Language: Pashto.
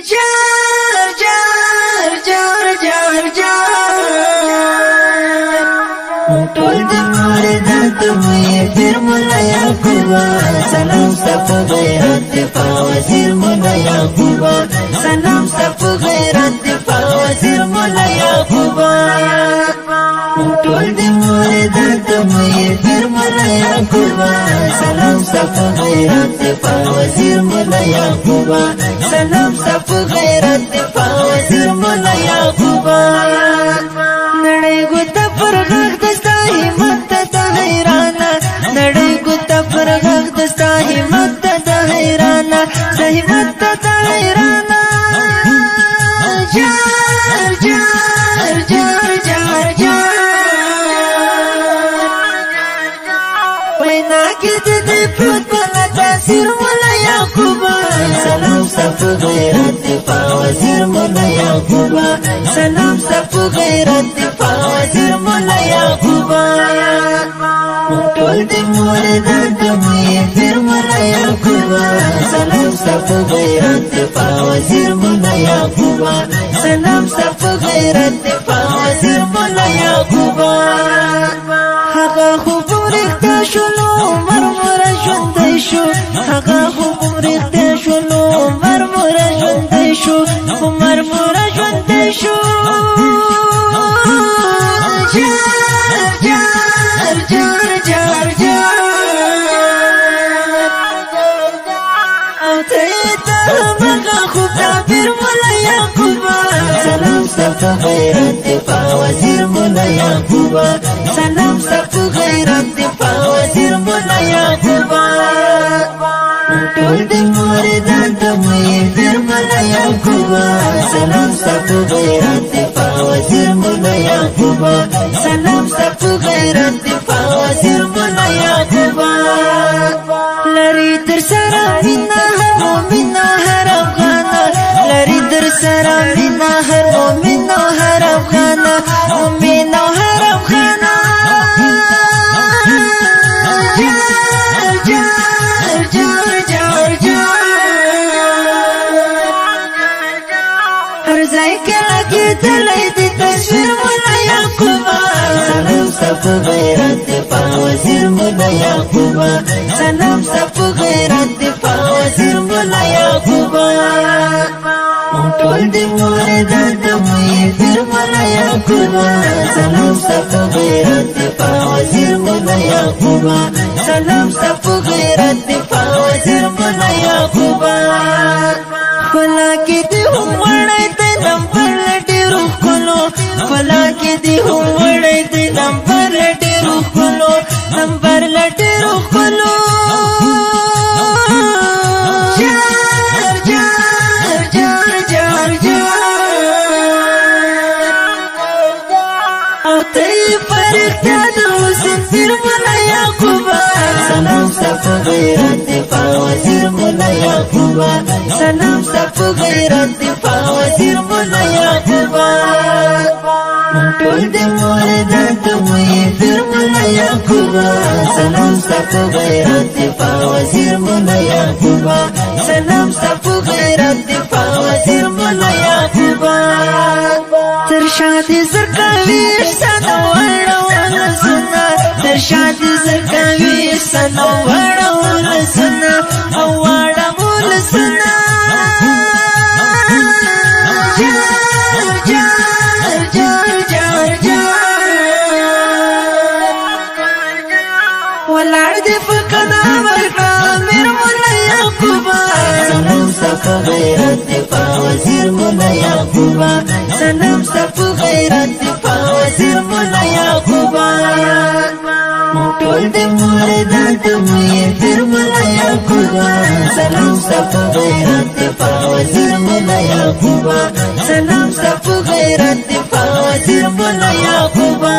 جار جار جار جار جار ټول د مردات مې پیر مولا یعقوبا سلام صف غیرت دفاع وزیر مولا یعقوبا سلام صف غیرت دفاع وزیر مولا یعقوبا ټول د مردات مې پیر مولا یعقوبا سلام صف غیرت دفاع وزیر مولا یعقوبا سلام صف غیرت دفاع وزیر مولا یعقوبا نړۍ ګوته پر غږ دستا همت ته حیرانه نړۍ ګوته پر غږ دستا همت ته حیرانه زحمت ته حیرانه جار جار جار جار جار وینا کې دې پروت بلا تاثیر مولا یعقوبا سلام صف غیرت دفاع وزیر مولا یعقوبا سلام صف غیرت دفاع وزیر مولا یعقوبا ټول د مردات مې پیر مولا یعقوبا سلام صف غیرت دفاع وزیر مولا یعقوبا سلام صف غیرت دفاع وزیر مولا یعقوبا هغه خوب رښتیا شولو مرمر ژوندی شو هغه خوب رښتیا شولو مرمر ژوندی شو مرمر ژوندی شو جار جار جار جار جار او ته هغه خوب پیر مولا یعقوبا سلام صف غیرت دفاع وزیر مولا یعقوبا سلام صف غیرت دفاع وزیر مولا یعقوبا ټول د مردات مې پیر مولا یعقوبا سلام صف غیرت دفاع وزیر مولا یعقوبا سلام صف غیرت دفاع وزیر مولا یعقوبا لری در سره مینا هر مومن هر افغان لری در سره مینا هر مومن هر افغان مومن هر افغان جار جار جار جار جار هر ځای کې لګېدلی دی تصویر مولا یعقوبا سلام صف غیرت دفاع وزیر مولا یعقوبا سلام صف غیرت دفاع وزیر مولا یعقوبا ټول د مردات مې پیر مولا یعقوبا سلام صف غیرت دفاع وزیر مولا یعقوبا سلام صف غیرت دفاع وزیر مولا یعقوبا خلا کې دې هم وړی دی نمبر ډېرو ښکلو خلا کې دې هم وړی دی نمبر ډېرو ښکلو نمبر ډېرو ښکلو جار جار جار جار جار او ته یې په رښتیا د حسن پیر مولا یعقوبا سلام صف غیرت دفاع وزیر مولا یعقوبا سلام صف غیرت دفاع وزیر مولا یعقوبا ټول د مردات مې پیر مولا یعقوبا سلام صف غیرت دفاع وزیر مولا یعقوبا سلام صف غیرت دفاع وزیر مولا یعقوبا تر شادي زرکوي سنو وړول سنا تر شادي زرکوي سنو وړول سنا او وړول سنا جار جار جار جار جار ولاړ دې په قدم ورکړه میر مولا یعقوبا سلام صف غیرت دفاع وزیر مولا یعقوبا سلام صف غیرت دفاع وزیر مولا یعقوبا ټول د مردات مې پیر مولا یعقوبا سلام صف غیرت دفاع وزیر مولا یعقوبا سلام صف غیرت دفاع وزیر مولا یعقوبا